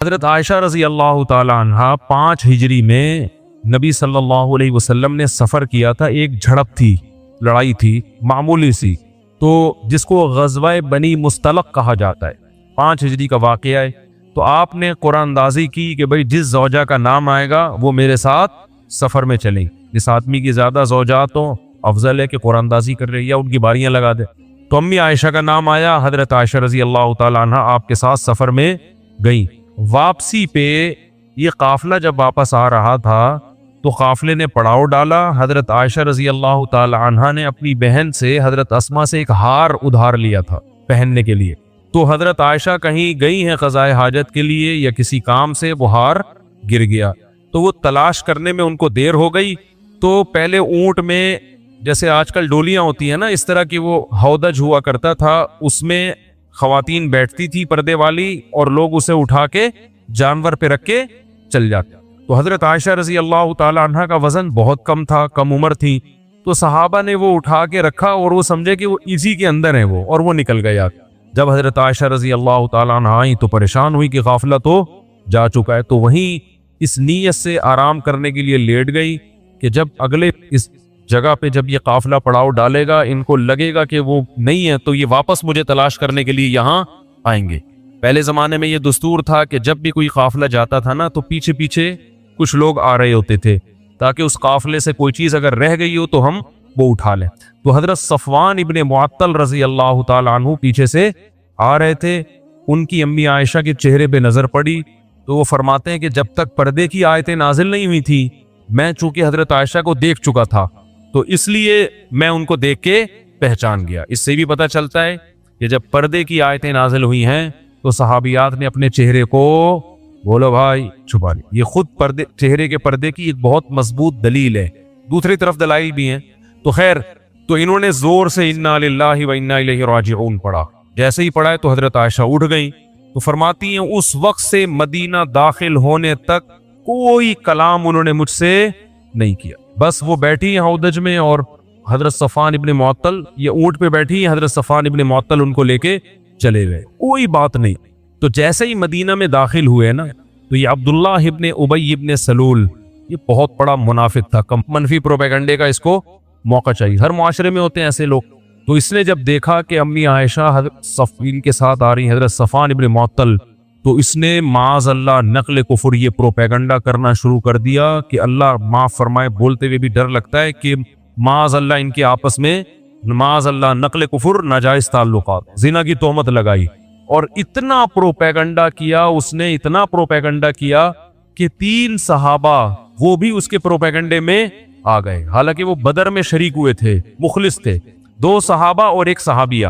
حضرت عائشہ رضی اللہ تعالی عنہا 5 ہجری میں نبی صلی اللہ علیہ وسلم نے سفر کیا تھا. ایک جھڑپ تھی, لڑائی تھی معمولی سی, تو جس کو غزوہ بنی مستلق کہا جاتا ہے. 5 ہجری کا واقعہ ہے. تو آپ نے قرآن اندازی کی کہ بھئی جس زوجہ کا نام آئے گا وہ میرے ساتھ سفر میں چلیں. جس آدمی کی زیادہ زوجات ہوں افضل ہے کہ قرآن اندازی کر رہے یا ان کی باریاں لگا دے. تو امی عائشہ کا نام آیا, حضرت عائشہ رضی اللہ تعالی عنہ آپ کے ساتھ سفر میں گئیں. واپسی پہ یہ قافلہ جب واپس آ رہا تھا تو قافلے نے پڑاؤ ڈالا. حضرت عائشہ رضی اللہ تعالی عنہا نے اپنی بہن سے حضرت اسما سے ایک ہار ادھار لیا تھا پہننے کے لیے. تو حضرت عائشہ کہیں گئی ہیں قضائے حاجت کے لیے یا کسی کام سے, وہ ہار گر گیا. تو وہ تلاش کرنے میں ان کو دیر ہو گئی. تو پہلے اونٹ میں جیسے آج کل ڈولیاں ہوتی ہیں نا, اس طرح کی وہ ہودج ہوا کرتا تھا, اس میں خواتین بیٹھتی تھی پردے والی اور لوگ اسے اٹھا کے جانور پہ رکھ کے چل جاتے. تو حضرت عائشہ رضی اللہ تعالی عنہ کا وزن بہت کم تھا, کم عمر تھی. تو صحابہ نے وہ اٹھا کے رکھا اور وہ سمجھے کہ وہ اسی کے اندر ہے وہ, اور وہ نکل گیا. جب حضرت عائشہ رضی اللہ تعالی عنہ آئیں تو پریشان ہوئی کہ قافلہ تو جا چکا ہے. تو وہیں اس نیت سے آرام کرنے کے لیے لیٹ گئی کہ جب اگلے اس جگہ پہ جب یہ قافلہ پڑاؤ ڈالے گا, ان کو لگے گا کہ وہ نہیں ہے تو یہ واپس مجھے تلاش کرنے کے لیے یہاں آئیں گے. پہلے زمانے میں یہ دستور تھا کہ جب بھی کوئی قافلہ جاتا تھا نا تو پیچھے پیچھے کچھ لوگ آ رہے ہوتے تھے تاکہ اس قافلے سے کوئی چیز اگر رہ گئی ہو تو ہم وہ اٹھا لیں. تو حضرت صفوان ابن معطل رضی اللہ تعالی عنہ پیچھے سے آ رہے تھے. ان کی امی عائشہ کے چہرے پہ نظر پڑی تو وہ فرماتے ہیں کہ جب تک پردے کی آیتیں نازل نہیں ہوئی تھی میں چونکہ حضرت عائشہ کو دیکھ چکا تھا تو اس لیے میں ان کو دیکھ کے پہچان گیا. اس سے بھی پتہ چلتا ہے کہ جب پردے کی آیتیں نازل ہوئی ہیں تو صحابیات نے اپنے چہرے کو بولو بھائی چھپا لیا. یہ خود پردے, چہرے کے پردے کی ایک بہت مضبوط دلیل ہے. دوسری طرف دلائل بھی ہیں. تو خیر, تو انہوں نے زور سے انا للہ و انا الیہ راجعون پڑھا. جیسے ہی پڑھا ہے تو حضرت عائشہ اٹھ گئیں. تو فرماتی ہیں اس وقت سے مدینہ داخل ہونے تک کوئی کلام انہوں نے مجھ سے نہیں کیا. بس وہ بیٹھی ہیں ہودج میں اور حضرت صفوان ابن معطل یہ اونٹ پہ بیٹھی ہیں, حضرت صفوان ابن معطل ان کو لے کے چلے گئے, کوئی بات نہیں. تو جیسے ہی مدینہ میں داخل ہوئے نا تو یہ عبداللہ ابن ابی ابن سلول یہ بہت بڑا منافق تھا. منفی پروپیگنڈے کا اس کو موقع چاہیے, ہر معاشرے میں ہوتے ہیں ایسے لوگ. تو اس نے جب دیکھا کہ امی عائشہ حضرت صفوان کے ساتھ آ رہی حضرت صفوان ابن معطل, تو اس نے معاذ اللہ نقل کفر یہ پروپیگنڈا کرنا شروع کر دیا کہ اللہ معاف فرمائے, بولتے ہوئے بھی ڈر لگتا ہے کہ معاذ اللہ ان کے آپس میں معاذ اللہ نقل کفر, ناجائز تعلقات, زنا کی تہمت لگائی. اور اتنا پروپیگنڈا کیا اس نے, اتنا پروپیگنڈا کیا کہ 3 صحابہ وہ بھی اس کے پروپیگنڈے میں آ گئے. حالانکہ وہ بدر میں شریک ہوئے تھے, مخلص تھے. 2 صحابہ اور 1 صحابیہ.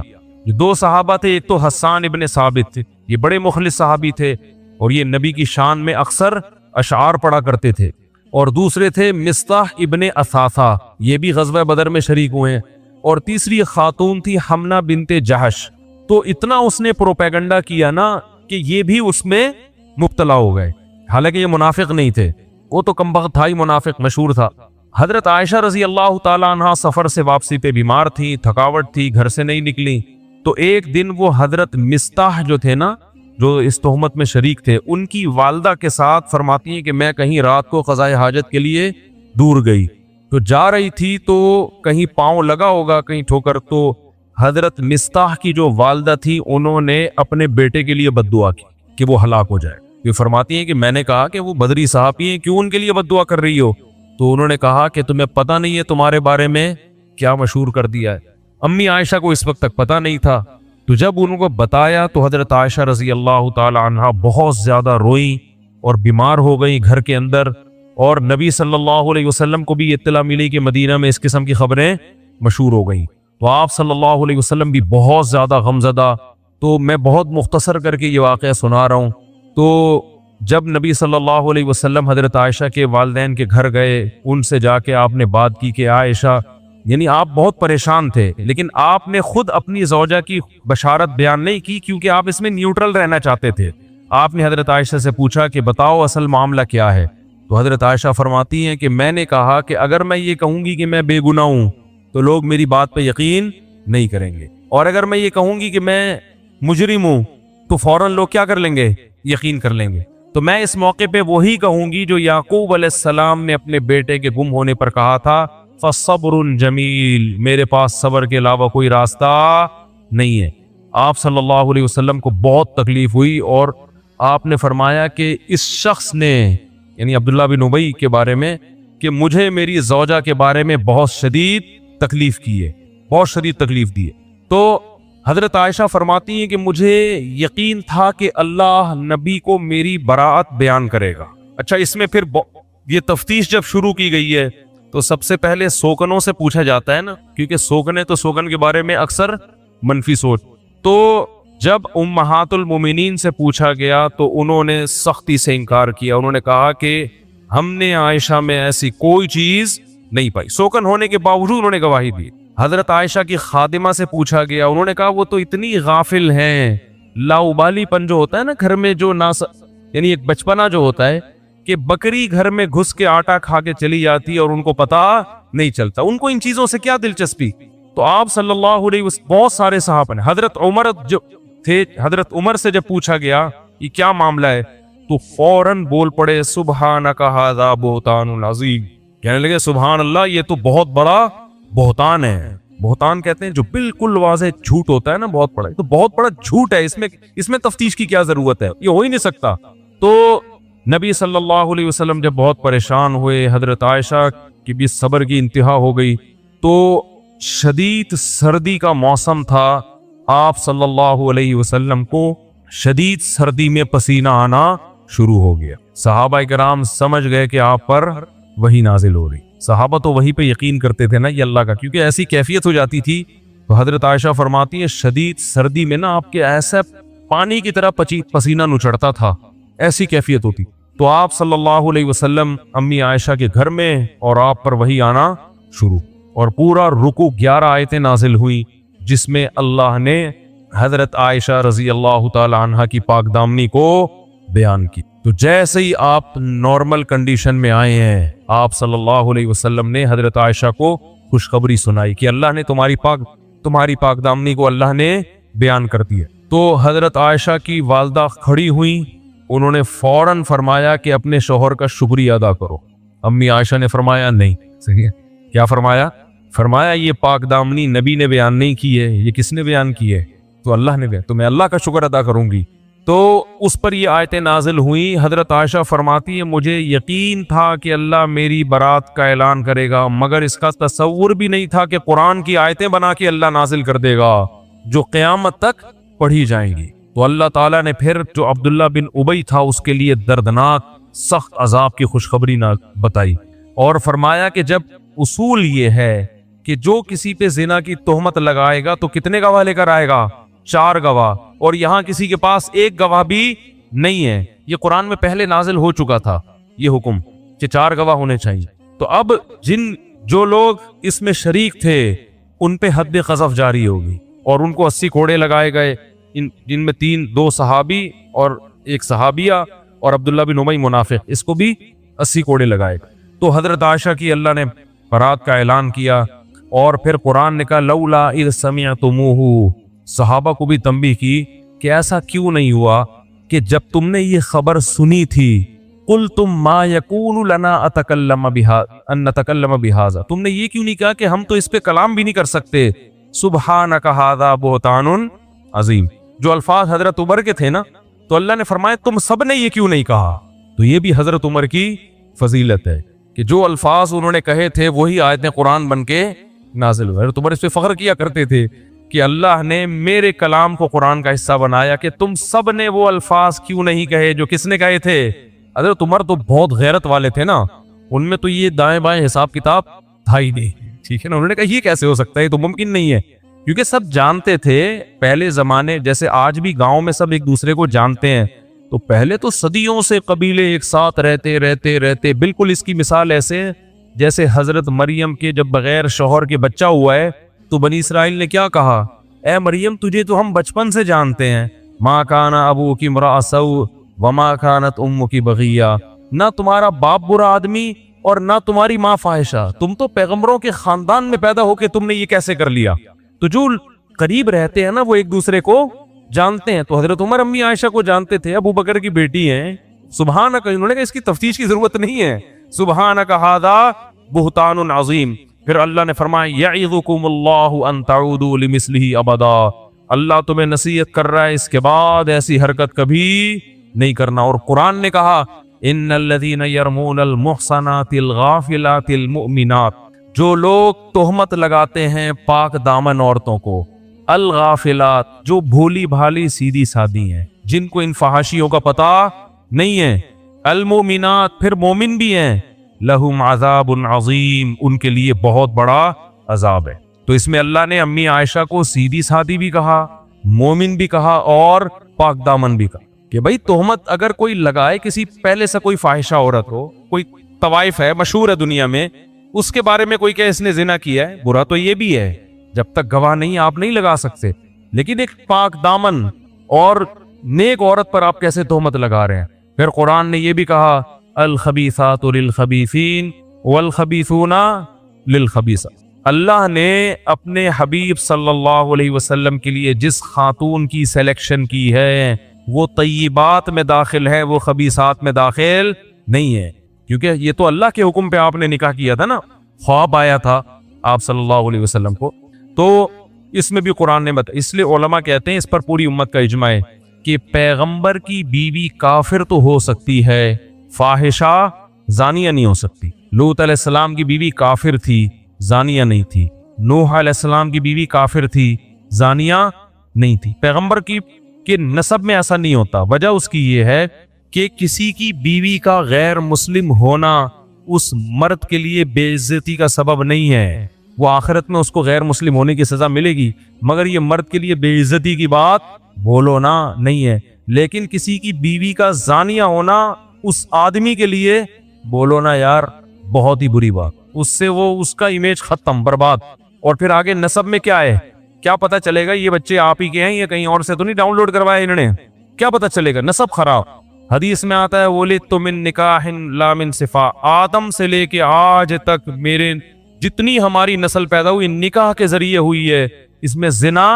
2 صحابہ تھے, ایک تو حسان ابن ثابت تھے, یہ بڑے مخلص صحابی تھے اور یہ نبی کی شان میں اکثر اشعار پڑھا کرتے تھے. اور دوسرے تھے مصطح ابن اثاثہ, یہ بھی غزوہ بدر میں شریک ہوئے ہیں. اور تیسری خاتون تھی حمنہ بنت جہش. تو اتنا اس نے پروپیگنڈا کیا نا کہ یہ بھی اس میں مبتلا ہو گئے. حالانکہ یہ منافق نہیں تھے, وہ تو کمبخت تھا ہی, منافق مشہور تھا. حضرت عائشہ رضی اللہ تعالیٰ عنہ سفر سے واپسی پہ بیمار تھی, تھکاوٹ تھی, گھر سے نہیں نکلی. تو ایک دن وہ حضرت مصطح جو تھے نا, جو اس تہمت میں شریک تھے, ان کی والدہ کے ساتھ فرماتی ہیں کہ میں کہیں رات کو قضائے حاجت کے لیے دور گئی. تو جا رہی تھی تو کہیں پاؤں لگا ہوگا, کہیں ٹھوکر. تو حضرت مصطح کی جو والدہ تھی انہوں نے اپنے بیٹے کے لیے بد دعا کی کہ وہ ہلاک ہو جائے. یہ فرماتی ہیں کہ میں نے کہا کہ وہ بدری صحابی ہیں, کیوں ان کے لیے بد دعا کر رہی ہو؟ تو انہوں نے کہا کہ تمہیں پتہ نہیں ہے تمہارے بارے میں کیا مشہور کر دیا ہے. امی عائشہ کو اس وقت تک پتہ نہیں تھا. تو جب انہوں کو بتایا تو حضرت عائشہ رضی اللہ تعالی عنہا بہت زیادہ روئیں اور بیمار ہو گئیں گھر کے اندر. اور نبی صلی اللہ علیہ وسلم کو بھی اطلاع ملی کہ مدینہ میں اس قسم کی خبریں مشہور ہو گئیں. تو آپ صلی اللہ علیہ وسلم بھی بہت زیادہ غمزدہ. تو میں بہت مختصر کر کے یہ واقعہ سنا رہا ہوں. تو جب نبی صلی اللہ علیہ وسلم حضرت عائشہ کے والدین کے گھر گئے, ان سے جا کے آپ نے بات کی کہ عائشہ, یعنی آپ بہت پریشان تھے, لیکن آپ نے خود اپنی زوجہ کی بشارت بیان نہیں کی کیونکہ آپ اس میں نیوٹرل رہنا چاہتے تھے. آپ نے حضرت عائشہ سے پوچھا کہ بتاؤ اصل معاملہ کیا ہے. تو حضرت عائشہ فرماتی ہیں کہ میں نے کہا کہ اگر میں یہ کہوں گی کہ میں بے گناہ ہوں تو لوگ میری بات پہ یقین نہیں کریں گے, اور اگر میں یہ کہوں گی کہ میں مجرم ہوں تو فوراً لوگ کیا کر لیں گے, یقین کر لیں گے. تو میں اس موقع پہ وہی کہوں گی جو یعقوب علیہ السلام نے اپنے بیٹے کے گم ہونے پر کہا تھا، فَصَبْرٌ جمیل، میرے پاس صبر کے علاوہ کوئی راستہ نہیں ہے۔ آپ صلی اللہ علیہ وسلم کو بہت تکلیف ہوئی اور آپ نے فرمایا کہ اس شخص نے، یعنی عبداللہ بن ابی کے بارے میں، کہ مجھے میری زوجہ کے بارے میں بہت شدید تکلیف کی ہے، بہت شدید تکلیف دی ہے۔ تو حضرت عائشہ فرماتی ہیں کہ مجھے یقین تھا کہ اللہ نبی کو میری براءت بیان کرے گا۔ اچھا، اس میں پھر یہ تفتیش جب شروع کی گئی ہے تو سب سے پہلے سوکنوں سے پوچھا جاتا ہے نا، کیونکہ سوکنے تو سوکن کے بارے میں اکثر منفی سوچ۔ تو جب امہات المومنین سے پوچھا گیا تو انہوں نے سختی سے انکار کیا، انہوں نے کہا کہ ہم نے عائشہ میں ایسی کوئی چیز نہیں پائی، سوکن ہونے کے باوجود انہوں نے گواہی دی۔ حضرت عائشہ کی خادمہ سے پوچھا گیا، انہوں نے کہا وہ تو اتنی غافل ہیں، لاؤبالی پن جو ہوتا ہے نا گھر میں، جو یعنی ایک بچپنا جو ہوتا ہے کہ بکری گھر میں گھس کے آٹا کھا کے چلی جاتی ہے اور ان کو پتا نہیں چلتا، ان کو ان چیزوں سے کیا دلچسپی۔ تو آپ صلی اللہ علیہ وسلم، بہت سارے صحابہ نے، حضرت عمر جو تھے، حضرت عمر سے جب پوچھا گیا یہ کیا معاملہ ہے تو فوراً بول پڑے سبحانک ھذا بہتان عظیم، کہنے لگے سبحان اللہ، یہ تو بہت بڑا بہتان ہے۔ بہتان کہتے ہیں جو بالکل واضح جھوٹ ہوتا ہے نا، بہت بڑا، تو بہت بڑا جھوٹ ہے، اس میں تفتیش کی کیا ضرورت ہے، یہ ہو ہی نہیں سکتا۔ تو نبی صلی اللہ علیہ وسلم جب بہت پریشان ہوئے، حضرت عائشہ کی بھی صبر کی انتہا ہو گئی، تو شدید سردی کا موسم تھا، آپ صلی اللہ علیہ وسلم کو شدید سردی میں پسینہ آنا شروع ہو گیا۔ صحابہ کرام سمجھ گئے کہ آپ پر وحی نازل ہو رہی۔ صحابہ تو وحی پہ یقین کرتے تھے نا، یہ اللہ کا، کیونکہ ایسی کیفیت ہو جاتی تھی۔ تو حضرت عائشہ فرماتی ہے شدید سردی میں نا آپ کے ایسا پانی کی طرح پسینہ نچڑتا تھا، ایسی کیفیت ہوتی۔ تو آپ صلی اللہ علیہ وسلم امی عائشہ کے گھر میں، اور آپ پر وحی آنا شروع، اور پورا رکوع 11 آیتیں نازل ہوئی جس میں اللہ نے حضرت عائشہ رضی اللہ تعالی عنہ کی پاک دامنی کو بیان کی۔ تو جیسے ہی آپ نارمل کنڈیشن میں آئے ہیں، آپ صلی اللہ علیہ وسلم نے حضرت عائشہ کو خوشخبری سنائی کہ اللہ نے تمہاری پاک دامنی کو اللہ نے بیان کر دیا۔ تو حضرت عائشہ کی والدہ کھڑی ہوئیں، انہوں نے فوراً فرمایا کہ اپنے شوہر کا شکریہ ادا کرو۔ امی عائشہ نے فرمایا نہیں، صحیح ہے، کیا فرمایا؟ فرمایا یہ پاک دامنی نبی نے بیان نہیں کی ہے، یہ کس نے بیان کی ہے؟ تو اللہ نے بیان، تو میں اللہ کا شکر ادا کروں گی۔ تو اس پر یہ آیتیں نازل ہوئیں۔ حضرت عائشہ فرماتی ہے مجھے یقین تھا کہ اللہ میری برات کا اعلان کرے گا، مگر اس کا تصور بھی نہیں تھا کہ قرآن کی آیتیں بنا کے اللہ نازل کر دے گا جو قیامت تک پڑھی جائیں گی۔ تو اللہ تعالیٰ نے پھر جو عبداللہ بن ابی تھا اس کے لیے دردناک سخت عذاب کی خوشخبری بتائی، اور فرمایا کہ جب اصول یہ ہے کہ جو کسی پہ زنا کی تہمت لگائے گا تو کتنے گواہ لے کر آئے گا؟ 4 گواہ، اور یہاں کسی کے پاس 1 گواہ بھی نہیں ہے۔ یہ قرآن میں پہلے نازل ہو چکا تھا یہ حکم کہ 4 گواہ ہونے چاہیے۔ تو اب جو لوگ اس میں شریک تھے ان پہ حد قذف جاری ہوگی، اور ان کو 80 کوڑے لگائے گئے، جن میں 2 صحابی اور 1 صحابیہ اور عبداللہ بن ابی منافق، اس کو بھی 80 کوڑے لگائے گئے۔ تو حضرت عائشہ کی اللہ نے برات کا اعلان کیا، اور پھر قرآن نے کہا لولا اذ سمعتموہ، صحابہ کو بھی تنبیہ کی کہ ایسا کیوں نہیں ہوا کہ جب تم نے یہ خبر سنی تھی قلتم ما یکون لنا ان نتکلم بہذا، تم نے یہ کیوں نہیں کہا کہ ہم تو اس پہ کلام بھی نہیں کر سکتے، سبحانک ھذا بہتان عظیم۔ جو الفاظ حضرت عمر کے تھے نا، تو اللہ نے فرمایا تم سب نے یہ کیوں نہیں کہا۔ تو یہ بھی حضرت عمر کی فضیلت ہے کہ جو الفاظ انہوں نے کہے تھے وہی آیتیں قرآن بن کے نازل ہوئے۔ حضرت عمر اس پہ فخر کیا کرتے تھے کہ اللہ نے میرے کلام کو قرآن کا حصہ بنایا، کہ تم سب نے وہ الفاظ کیوں نہیں کہے جو کس نے کہے تھے۔ حضرت عمر تو بہت غیرت والے تھے نا، ان میں تو یہ دائیں بائیں حساب کتاب تھا ہی نہیں، ٹھیک ہے نا۔ انہوں نے کہا یہ کیسے ہو سکتا ہے، یہ تو ممکن نہیں ہے، کیونکہ سب جانتے تھے پہلے زمانے، جیسے آج بھی گاؤں میں سب ایک دوسرے کو جانتے ہیں، تو پہلے تو صدیوں سے قبیلے ایک ساتھ رہتے بالکل اس کی مثال ایسے جیسے حضرت مریم کے جب بغیر شوہر کے بچہ ہوا ہے تو بنی اسرائیل نے کیا کہا، اے مریم تجھے تو ہم بچپن سے جانتے ہیں، ما کان ابوکی امرأ سوء وما کانت امکی بغیہ، نہ تمہارا باپ برا آدمی اور نہ تمہاری ماں فاحشہ، تم تو پیغمبروں کے خاندان میں پیدا ہو کے تم نے یہ کیسے کر لیا۔ تو جو قریب رہتے ہیں نا وہ ایک دوسرے کو جانتے ہیں۔ تو حضرت عمر امی عائشہ کو جانتے تھے، ابو بکر کی بیٹی ہیں، سبحانک، انہوں نے کہا اس کی تفتیش کی ضرورت نہیں ہے، سبحانک ھذا بہتان عظیم۔ پھر اللہ نے فرمایا یعظکم اللہ ان تعودوا لمثلہ ابدا، اللہ تمہیں نصیحت کر رہا ہے اس کے بعد ایسی حرکت کبھی نہیں کرنا۔ اور قرآن نے کہا ان الذین یرمون المحصنات الغافلات المؤمنات، جو لوگ تہمت لگاتے ہیں پاک دامن عورتوں کو، الغافلات جو بھولی بھالی سیدھی سادی ہیں، جن کو ان فحاشیوں کا پتہ نہیں ہے، المؤمنات پھر مومن بھی ہیں، لہم عذاب عظیم ان کے لیے بہت بڑا عذاب ہے۔ تو اس میں اللہ نے امی عائشہ کو سیدھی سادی بھی کہا، مومن بھی کہا اور پاک دامن بھی کہا کہ بھائی تہمت اگر کوئی لگائے کسی پہلے سے کوئی فاحشہ عورت ہو، کوئی طوائف ہے مشہور ہے دنیا میں، اس کے بارے میں کوئی کہ اس نے زنا کیا ہے، برا تو یہ بھی ہے، جب تک گواہ نہیں آپ نہیں لگا سکتے، لیکن ایک پاک دامن اور نیک عورت پر آپ کیسے تہمت لگا رہے ہیں؟ پھر قرآن نے یہ بھی کہا الخبیثات للخبیثین والخبیثون للخبیثات، اللہ نے اپنے حبیب صلی اللہ علیہ وسلم کے لیے جس خاتون کی سلیکشن کی ہے وہ طیبات میں داخل ہے، وہ خبیثات میں داخل نہیں ہے، کیونکہ یہ تو اللہ کے حکم پہ آپ نے نکاح کیا تھا نا، خواب آیا تھا آپ صلی اللہ علیہ وسلم کو، تو اس میں بھی قرآن نے بتا، اس لیے علماء کہتے ہیں اس پر پوری امت کا اجماع ہے کہ پیغمبر کی بیوی کافر تو ہو سکتی ہے، فاحشہ زانیہ نہیں ہو سکتی۔ لوط علیہ السلام کی بیوی کافر تھی، زانیہ نہیں تھی۔ نوح علیہ السلام کی بیوی کافر تھی، زانیہ نہیں تھی۔ پیغمبر کی کہ نسب میں ایسا نہیں ہوتا، وجہ اس کی یہ ہے کہ کسی کی بیوی کا غیر مسلم ہونا اس مرد کے لیے بے عزتی کا سبب نہیں ہے، وہ آخرت میں اس کو غیر مسلم ہونے کی سزا ملے گی، مگر یہ مرد کے لیے بے عزتی کی بات بولو نا نہیں ہے۔ لیکن کسی کی بیوی کا زانیہ ہونا اس آدمی کے لیے بولو نا یار بہت ہی بری بات، اس سے وہ اس کا امیج ختم، برباد۔ اور پھر آگے نسب میں کیا ہے، کیا پتہ چلے گا یہ بچے آپ ہی کے ہیں، یہ کہیں اور سے تو نہیں ڈاؤن لوڈ کروائے انہوں نے، کیا پتہ چلے گا؟ نسب خراب۔ حدیث میں آتا ہے وَلِدْتُ مِن نِكَاحٍ لَا مِن صِفَا، آدم سے لے کے آج تک میرے جتنی ہماری نسل پیدا ہوئی نکاح کے ذریعے ہوئی ہے، اس میں زنا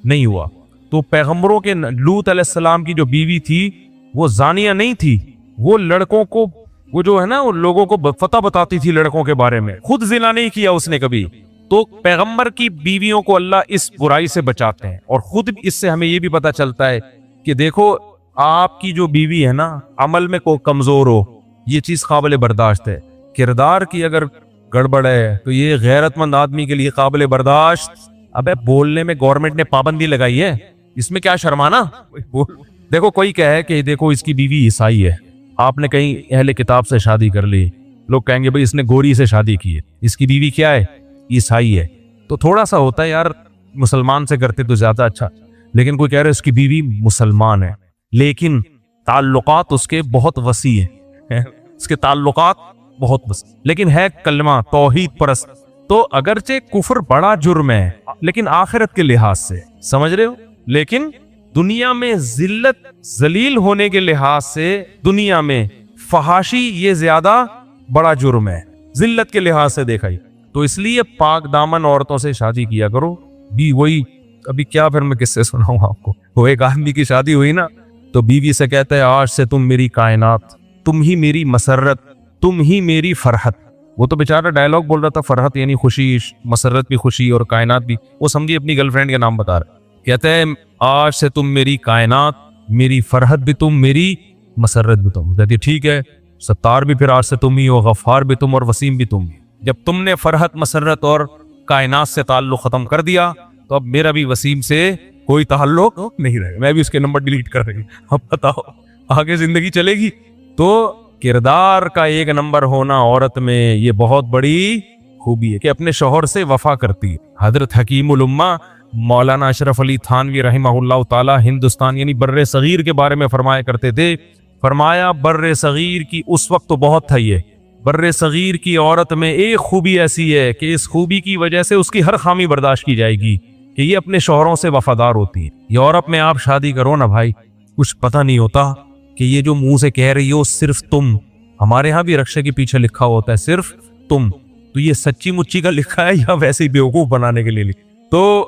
نہیں ہوا۔ تو پیغمبروں کے لوط علیہ السلام کی جو بیوی تھی وہ زانیہ نہیں تھی، وہ لڑکوں کو، وہ جو ہے نا وہ لوگوں کو فتح بتاتی تھی لڑکوں کے بارے میں، خود زنا نہیں کیا اس نے کبھی۔ تو پیغمبر کی بیویوں کو اللہ اس برائی سے بچاتے ہیں، اور خود اس سے ہمیں یہ بھی پتہ چلتا ہے کہ دیکھو آپ کی جو بیوی ہے نا عمل میں کوئی کمزور ہو، یہ چیز قابل برداشت ہے، کردار کی اگر گڑبڑ ہے تو یہ غیرت مند آدمی کے لیے قابل برداشت۔ ابے بولنے میں گورنمنٹ نے پابندی لگائی ہے، اس میں کیا شرمانا؟ دیکھو کوئی کہے کہ دیکھو اس کی بیوی عیسائی ہے، آپ نے کہیں اہل کتاب سے شادی کر لی، لوگ کہیں گے بھئی اس نے گوری سے شادی کی ہے، اس کی بیوی کیا ہے؟ عیسائی ہے۔ تو تھوڑا سا ہوتا ہے یار، مسلمان سے کرتے تو زیادہ اچھا، لیکن کوئی کہہ رہا ہے اس کی بیوی مسلمان ہے، لیکن تعلقات اس کے بہت وسیع ہیں، اس کے تعلقات بہت وسیع، لیکن ہے کلمہ توحید پرست۔ تو اگرچہ کفر بڑا جرم ہے لیکن آخرت کے لحاظ سے، سمجھ رہے ہو، لیکن دنیا میں ذلت ذلیل ہونے کے لحاظ سے دنیا میں فحاشی یہ زیادہ بڑا جرم ہے ذلت کے لحاظ سے دیکھا ہی۔ تو اس لیے پاک دامن عورتوں سے شادی کیا کرو بھی۔ وہی ابھی کیا پھر میں کس سے سناؤں آپ کو، وہ ایک آدمی کی شادی ہوئی نا تو بیوی سے کہتا ہے آج سے تم میری کائنات، تم ہی میری مسرت، تم ہی میری فرحت۔ وہ تو بیچارہ ڈائلاگ بول رہا تھا، فرحت یعنی خوشی، مسرت بھی خوشی اور کائنات بھی، وہ سمجھی اپنی گرل فرینڈ کا نام بتا رہا ہے، کہتا ہے آج سے تم میری کائنات، میری فرحت بھی تم، میری مسرت بھی تم۔ کہتی ٹھیک ہے، ستار بھی پھر آج سے تم ہی ہو، غفار بھی تم اور وسیم بھی تم ہی۔ جب تم نے فرحت، مسرت اور کائنات سے تعلق ختم کر دیا تو اب میرا بھی وسیم سے کوئی تعلق نہیں رہے گا، میں بھی اس کے نمبر ڈیلیٹ کر رہی ہوں۔ اب بتاؤ آگے زندگی چلے گی؟ تو کردار کا ایک نمبر ہونا عورت میں یہ بہت بڑی خوبی ہے کہ اپنے شوہر سے وفا کرتی ہے۔ حضرت حکیم الامہ مولانا اشرف علی تھانوی رحمہ اللہ تعالی ہندوستان یعنی بر صغیر کے بارے میں فرمایا کرتے تھے، فرمایا بر صغیر کی اس وقت تو بہت تھا، یہ بر صغیر کی عورت میں ایک خوبی ایسی ہے کہ اس خوبی کی وجہ سے اس کی ہر خامی برداشت کی جائے گی کہ یہ اپنے شوہروں سے وفادار ہوتی ہے۔ یورپ میں آپ شادی کرو نا بھائی، کچھ پتہ نہیں ہوتا کہ یہ جو منہ سے کہہ رہی ہو صرف تم، ہمارے ہاں بھی رکشے کے پیچھے لکھا ہوتا ہے صرف تم، تو یہ سچی مچی کا لکھا ہے یا ویسے ہی بیوقوف بنانے کے لیے لکھا؟ تو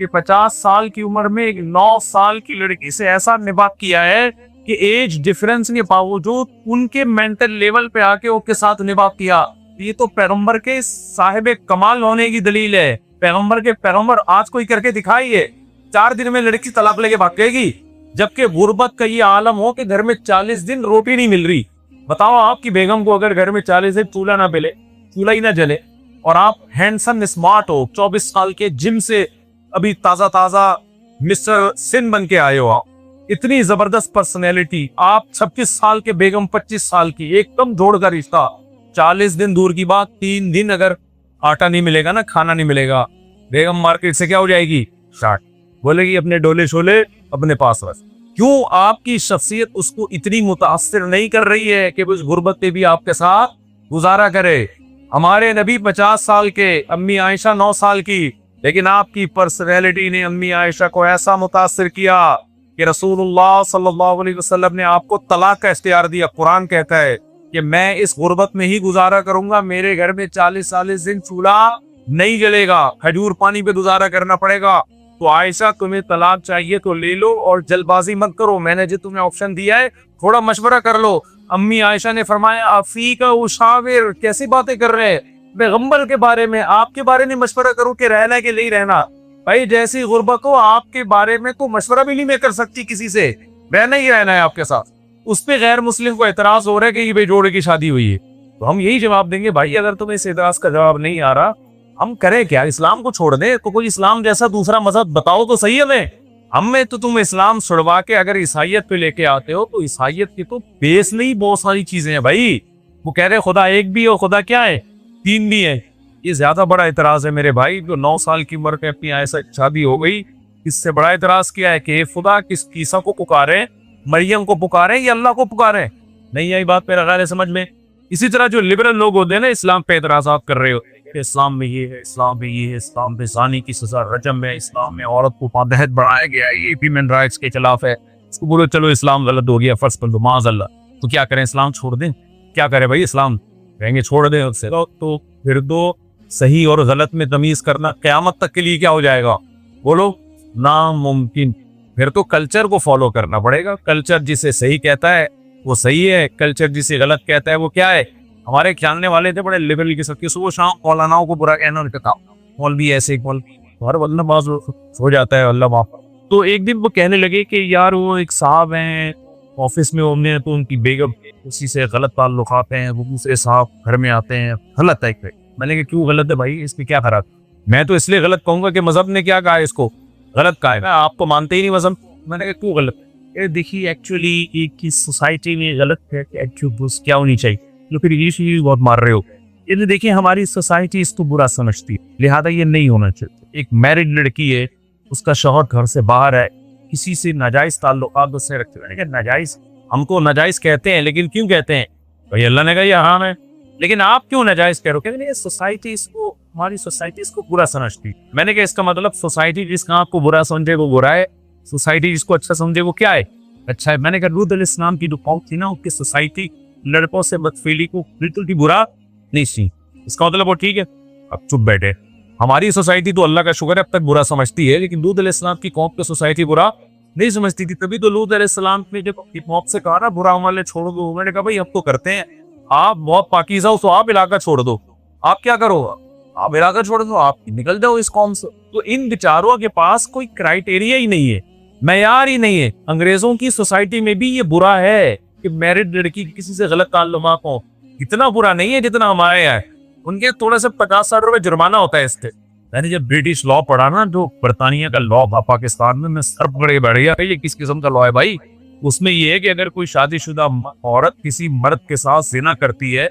کہ 50 سال کی عمر میں ایک 9 سال کی لڑکی سے ایسا نباہ کیا ہے کہ ایج ڈفرنس کے باوجود ان کے مینٹل لیول پہ آ کے ان کے ساتھ نباہ کیا. یہ تو پیغمبر کے صاحب کمال ہونے کی دلیل ہے. پیغمبر آج کوئی کر کے دکھائیے 4 دن میں لڑکی طلاق لے کے بھاگ جائے گی, جبکہ غربت کا یہ عالم ہو کہ گھر میں 40 دن روٹی نہیں مل رہی. بتاؤ آپ کی بیگم کو اگر گھر میں 40 دن چولہا ہی نہ جلے, اور آپ ہینڈسم اسمارٹ ہو, 24 سال کے جم سے ابھی تازہ مسٹر سن بن کے آئے ہو, آپ اتنی زبردست پرسنالٹی, آپ 26 سال کے بیگم 25 سال کی, ایک دم جوڑ کا رشتہ. 40 دن دور کی بات, 3 دن اگر آٹا نہیں ملے گا نا, کھانا نہیں ملے گا, بیگم مارکیٹ سے کیا ہو جائے گی, شارٹ, بولے گی اپنے ڈولے شولے اپنے پاس رکھ. کیوں؟ آپ کی شخصیت اس کو اتنی متاثر نہیں کر رہی ہے کہ اس غربت پہ بھی آپ کے ساتھ گزارا کرے. ہمارے نبی 50 سال کے, امی عائشہ 9 سال کی, لیکن آپ کی پرسنالٹی نے امی عائشہ کو ایسا متاثر کیا کہ رسول اللہ صلی اللہ علیہ وسلم نے آپ کو طلاق کا اختیار دیا. قرآن کہتا ہے کہ میں اس غربت میں ہی گزارا کروں گا, میرے گھر میں 40 دن چولہا نہیں جلے گا, کھجور پانی پہ گزارا کرنا پڑے گا. تو عائشہ تمہیں طلاق چاہیے تو لے لو, اور جلد بازی مت کرو, میں نے جو تمہیں آپشن دیا ہے تھوڑا مشورہ کر لو. امی عائشہ نے فرمایا افی کا اشاور, کیسی باتیں کر رہے ہیں, پیغمبر کے بارے میں, آپ کے بارے میں مشورہ کرو کہ رہنا کہ نہیں رہنا. بھائی جیسی غربت ہو آپ کے بارے میں تو مشورہ بھی نہیں میں کر سکتی کسی سے, رہنا ہی رہنا ہے آپ کے ساتھ. اس پہ غیر مسلم کو اعتراض ہو رہا ہے کہ یہ بے جوڑے کی شادی ہوئی ہے, تو ہم یہی جواب دیں گے بھائی اگر تمہیں اس اعتراض کا جواب نہیں آ رہا, ہم کریں کیا؟ اسلام کو چھوڑ دیں, تو کوئی اسلام جیسا دوسرا مذہب بتاؤ تو صحیح ہے. ہمیں تو تم اسلام چھڑوا کے اگر عیسائیت پہ لے کے آتے ہو تو عیسائیت کی تو بیس نہیں, بہت ساری چیزیں ہیں بھائی. وہ کہہ رہے خدا ایک بھی ہو, خدا کیا ہے, 3 بھی ہے. یہ زیادہ بڑا اعتراض ہے میرے بھائی. جو 9 سال کی عمر میں اپنی ایسا شادی ہو گئی, اس سے بڑا اعتراض کیا ہے کہ خدا کس عیسیٰ کو پکارے, مریم کو پکارے یا اللہ کو پکارے؟ نہیں آئی بات میرا خیال ہے سمجھ میں. اسی طرح جو لبرل لوگ ہوتے ہیں نا, اسلام پہ اعتراضات کر رہے ہوتے ہیں کہ اسلام میں یہ ہے, اسلام میں یہ ہے, اسلام میں زانی کی سزا رجم ہے, اسلام میں عورت کو ماتحت بڑھایا گیا ہے, یہ ہیومن رائٹس کے خلاف ہے. اس کو بولو چلو اسلام غلط ہو گیا, فرض کر دو معاذ اللہ, تو کیا کریں, اسلام چھوڑ دیں؟ کیا کرے بھائی, اسلام کہیں گے چھوڑ دیں اس سے, تو پھر تو صحیح اور غلط میں تمیز کرنا قیامت تک کے لیے کیا ہو جائے گا, بولو, ناممکن. پھر تو کلچر کو فالو کرنا پڑے گا. کلچر جسے صحیح کہتا ہے وہ صحیح ہے, کلچر جسے غلط کہتا ہے وہ کیا ہے. ہمارے جاننے والے تھے بڑے لیبل کے ساتھ, صبح شام مولاناؤں کو برا کہنا, مولوی ایسے ہر ورنہ باز ہو جاتا ہے, اللہ معاف. تو ایک دن وہ کہنے لگے کہ یار وہ ایک صاحب ہیں آفس میں, ہم نے تو ان کی بیگم اسی سے غلط تعلقات ہیں, وہ دوسرے صاحب گھر میں آتے ہیں, غلط ہے. میں نے کہا کیوں غلط ہے بھائی, اس میں کیا خراب؟ میں تو اس لیے غلط کہوں گا کہ مذہب نے کیا کہا ہے اس کو غلط کہا ہے, آپ تو مانتے ہی نہیں مذہب. میں نے کہا کیوں غلط ہے؟ دیکھیے ایکچولی ایک سوسائٹی میں غلط ہے کہ ایکچولی کیا ہونی چاہیے, تو پھر یہ بہت مار رہے ہو. یہ دیکھیں ہماری سوسائٹی اس کو برا سمجھتی ہے, لہذا یہ نہیں ہونا چاہیے. ایک میرڈ لڑکی ہے, اس کا شوہر گھر سے باہر ہے, کسی سے ناجائز تعلقات اس سے رکھتے ہیں. ناجائز ہم کو ناجائز کہتے ہیں, لیکن کیوں کہتے ہیں بھائی؟ اللہ نے کہا یہ حرام ہے, لیکن آپ کیوں ناجائز کہہ رہے ہو؟ کہ سوسائٹی اس کو, ہماری سوسائٹی اس کو برا سمجھتی. میں نے کہا اس کا مطلب سوسائٹی جس کا آپ کو برا سمجھے وہ برا ہے, سوسائٹی جس کو اچھا سمجھے وہ کیا ہے, اچھا ہے. میں نے کہا لوط علیہ السلام کی جو قوم تھی نا, اس کی سوسائٹی لڑکوں سے بدفعلی کو بالکل بھی برا نہیں سی. اس کا مطلب وہ ٹھیک ہے, اب چپ بیٹھے. ہماری سوسائٹی تو اللہ کا شکر ہے اب تک برا سمجھتی ہے, لیکن لوط علیہ السلام کی قوم کی سوسائٹی برا نہیں سمجھتی تھی. تبھی تو لوط علیہ السلام نے جب قوم سے کہا نا برا عمل چھوڑ دو, میں نے کہا بھائی ہم تو کرتے ہیں, آپ بہت پاکیزہ ہو تو آپ علاقہ چھوڑ دو. آپ کیا کرو, آپ علاقہ چھوڑ دو, آپ نکل جاؤ اس قوم سے. تو ان بیچاروں کے پاس کوئی کرائٹیریا ہی نہیں ہے, معیار ہی نہیں ہے. انگریزوں کی سوسائٹی میں بھی یہ برا ہے کہ میرڈ لڑکی کسی سے غلط تعلقات ہو, اتنا برا نہیں ہے جتنا ہمارے یہاں ہے. ان کے تھوڑا سا 50-60 روپے جرمانہ ہوتا ہے اس سے. میں نے جب برٹش لا پڑھا نا, جو برطانیہ کا لا تھا پاکستان میں سر پکڑ بڑھ گیا یہ کس قسم کا لا ہے بھائی. اس میں یہ ہے کہ اگر کوئی شادی شدہ عورت کسی مرد کے ساتھ زنا کرتی ہے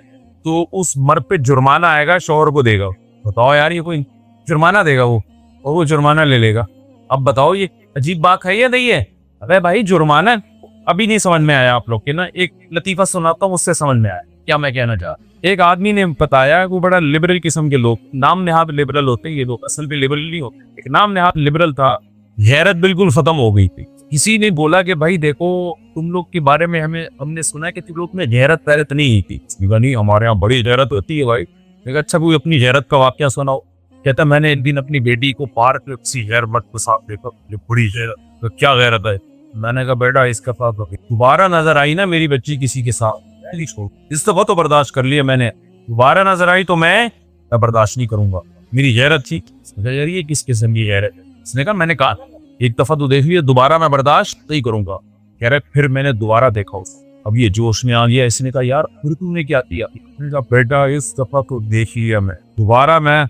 تو اس مرد پہ جرمانہ آئے گا, شوہر کو دے گا. بتاؤ یار, یہ کوئی جرمانہ دے گا وہ, اور وہ جرمانہ لے لے گا. اب بتاؤ یہ عجیب بات ہے یا نہیں ہے؟ ارے بھائی جرمانہ ابھی نہیں سمجھ میں آیا آپ لوگ کے نا. ایک لطیفہ سناتا ہوں, اس سے سمجھ میں آیا کیا میں کہنا چاہ. ایک آدمی نے بتایا وہ بڑا لبرل قسم کے لوگ, نام نہاد لبرل ہوتے ہیں یہ لوگ, اصل پہ لبرل نہیں ہوتے, ایک نام نہاد لبرل تھا. غیرت بالکل ختم ہو گئی تھی. کسی نے بولا کہ بھائی دیکھو تم لوگ کے بارے میں ہم نے سنا ہے کہ تم لوگ میں غیرت ویرت نہیں تھی. نہیں, ہمارے یہاں بڑی غیرت ہوتی ہے بھائی. اچھا کوئی اپنی غیرت کا واقعہ سناؤ. کہتا میں نے ایک دن اپنی بیٹی کو پارک میں کسی غیر مرد کے ساتھ دیکھا، یہ بڑی غیرت، تو کیا غیرت ہے؟ میں نے کہا بیٹا اس کا پاس دوبارہ نظر آئی نا میری بچی کسی کے ساتھ، اس دفعہ تو برداشت کر لیا میں نے، دوبارہ نظر آئی تو میں برداشت نہیں کروں گا، میری غیرت تھی۔ یار یہ کس قسم کی غیرت ہے؟ اس نے کہا میں نے کہا ایک دفعہ تو دیکھ لیا، دوبارہ میں برداشت نہیں کروں گا۔ کہہ رہے پھر میں نے دوبارہ دیکھا اس کو، اب یہ جوش میں آ گیا، اس نے کہا یار پھر تم نے کیا کیا؟ میں نے کہا بیٹا اس دفعہ تو دیکھ لیا میں، دوبارہ میں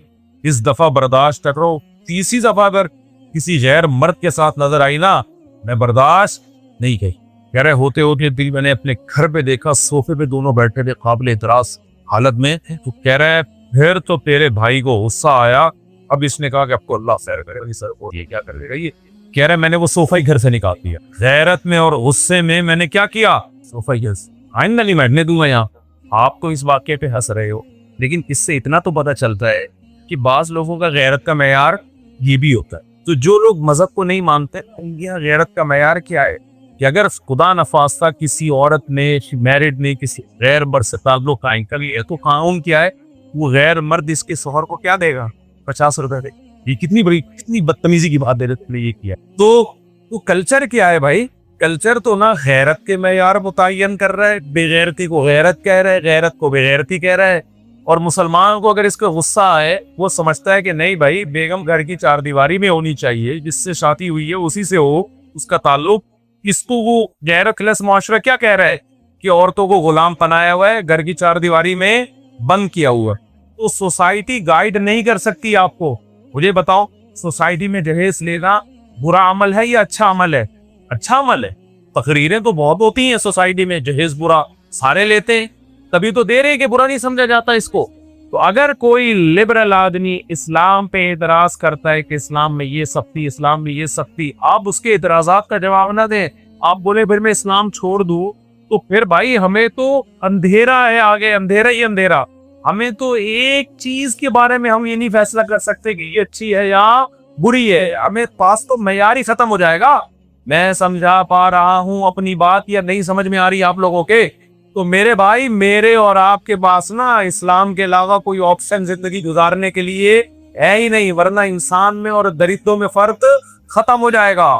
اس دفعہ برداشت کر رہا ہوں، تیسری دفعہ اگر کسی غیر مرد کے ساتھ نظر آئی نا میں برداشت نہیں کی۔ کہہ رہے ہوتے ہوتے دل میں نے اپنے گھر پہ دیکھا، صوفے پہ دونوں بیٹھے تھے قابل اعتراض حالت میں، تو کہہ رہے پھر تو تیرے بھائی کو غصہ آیا، اب اس نے کہا کہ اب کو اللہ خیر کرے گا، سر کو یہ کیا کرے گا یہ؟ کہہ رہے میں نے وہ صوفہ ہی گھر سے نکال دیا، غیرت میں اور غصے میں نے کیا کیا؟ صوفہ ہی گھر سے آئندہ نہیں بیٹھنے دوں گا یہاں۔ آپ تو اس واقعے پہ ہنس رہے ہو، لیکن اس سے اتنا تو پتہ چلتا ہے کہ بعض لوگوں کا غیرت کا معیار یہ بھی ہوتا ہے۔ تو جو لوگ مذہب کو نہیں مانتے ان کی غیرت کا معیار کیا ہے کہ اگر خدا نخواستہ کسی عورت نے میرڈ نے کسی غیر مرد سے تعلق قائم کر لیا تو قانون کیا ہے؟ وہ غیر مرد اس کے شوہر کو کیا دے گا؟ 50 روپے دے گا۔ یہ کتنی بدتمیزی کی بات نے یہ کیا۔ تو کلچر کیا ہے بھائی؟ کلچر تو نہ غیرت کے معیار متعین کر رہا ہے، بے غیرتی کو غیرت کہہ رہا ہے، غیرت کو بے غیرتی کہہ رہا ہے، اور مسلمان کو اگر اس کا غصہ آئے وہ سمجھتا ہے کہ نہیں بھائی بیگم گھر کی چار دیواری میں ہونی چاہیے، جس سے شادی ہوئی ہے اسی سے ہو اس کا تعلق۔ اس کو وہ غیرت خلس معاشرہ کیا کہہ رہا ہے کہ عورتوں کو غلام بنایا ہوا ہے، گھر کی چار دیواری میں بند کیا ہوا ہے۔ تو سوسائٹی گائیڈ نہیں کر سکتی آپ کو۔ مجھے بتاؤ سوسائٹی میں جہیز لینا برا عمل ہے یا اچھا عمل ہے؟ اچھا عمل ہے۔ تقریریں تو بہت ہوتی ہیں سوسائٹی میں، جہیز برا سارے لیتے ہیں، تبھی تو دے رہے کہ برا نہیں سمجھا جاتا اس کو۔ تو اگر کوئی لبرل آدمی اسلام پہ اعتراض کرتا ہے کہ اسلام میں یہ سختی، اسلام میں یہ سختی، آپ اس کے اعتراضات کا جواب نہ دیں، آپ بولے پھر میں اسلام چھوڑ دوں، تو پھر بھائی ہمیں تو اندھیرا ہے، آگے اندھیرا ہی اندھیرا۔ ہمیں تو ایک چیز کے بارے میں ہم یہ نہیں فیصلہ کر سکتے کہ یہ اچھی ہے یا بری ہے، ہمیں پاس تو معیار ہی ختم ہو جائے گا۔ میں سمجھا پا رہا ہوں اپنی بات یا نہیں سمجھ میں آ رہی آپ لوگوں کے؟ تو میرے بھائی میرے اور آپ کے پاس نا اسلام کے علاوہ کوئی آپشن زندگی گزارنے کے لیے ہے ہی نہیں، ورنہ انسان میں اور درندوں میں فرق ختم ہو جائے گا،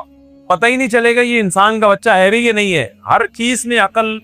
پتہ ہی نہیں چلے گا یہ انسان کا بچہ ہے بھی یا نہیں ہے۔ ہر چیز میں عقل